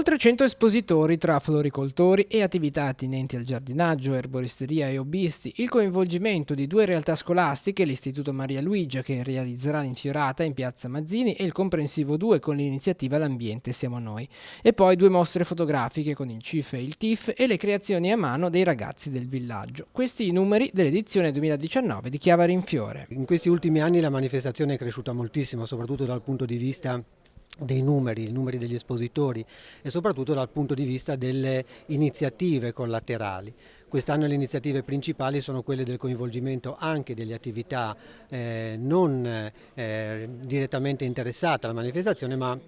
Oltre 100 espositori tra floricoltori e attività attinenti al giardinaggio, erboristeria e hobbisti, il coinvolgimento di due realtà scolastiche, l'Istituto Maria Luigia che realizzerà l'infiorata in piazza Mazzini e il Comprensivo 2 con l'iniziativa L'ambiente siamo noi. E poi due mostre fotografiche con il CIF e il TIF e le creazioni a mano dei ragazzi del villaggio. Questi i numeri dell'edizione 2019 di Chiavari in Fiore. In questi ultimi anni la manifestazione è cresciuta moltissimo, soprattutto dal punto di vista dei numeri, i numeri degli espositori e soprattutto dal punto di vista delle iniziative collaterali. Quest'anno le iniziative principali sono quelle del coinvolgimento anche delle attività non direttamente interessate alla manifestazione, ma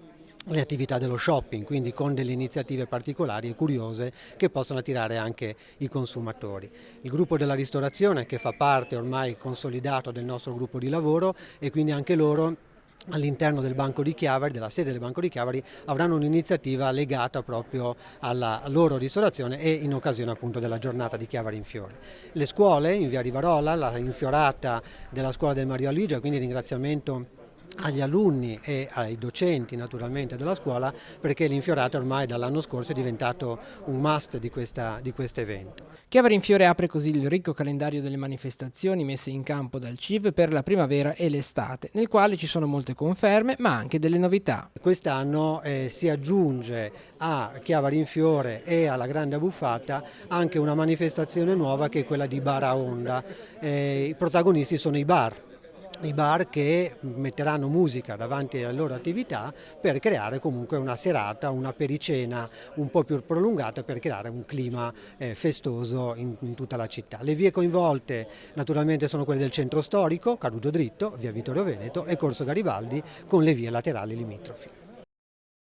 le attività dello shopping, quindi con delle iniziative particolari e curiose che possono attirare anche i consumatori. Il gruppo della ristorazione, che fa parte ormai consolidato del nostro gruppo di lavoro, e quindi anche loro all'interno del Banco di Chiavari, della sede del Banco di Chiavari, avranno un'iniziativa legata proprio alla loro ristorazione e in occasione appunto della giornata di Chiavari in Fiore. Le scuole in via Rivarola, la infiorata della scuola del Maria Luigia, quindi ringraziamento agli alunni e ai docenti naturalmente della scuola, perché l'infiorata ormai dall'anno scorso è diventato un must di questo evento. Chiavari in Fiore apre così il ricco calendario delle manifestazioni messe in campo dal CIV per la primavera e l'estate, nel quale ci sono molte conferme ma anche delle novità. Quest'anno si aggiunge a Chiavari in Fiore e alla Grande Abbuffata anche una manifestazione nuova che è quella di Bar a Onda. I protagonisti sono i bar che metteranno musica davanti alle loro attività per creare comunque una serata, una pericena un po' più prolungata per creare un clima festoso in tutta la città. Le vie coinvolte naturalmente sono quelle del centro storico, Carugio Dritto, via Vittorio Veneto e Corso Garibaldi con le vie laterali limitrofi.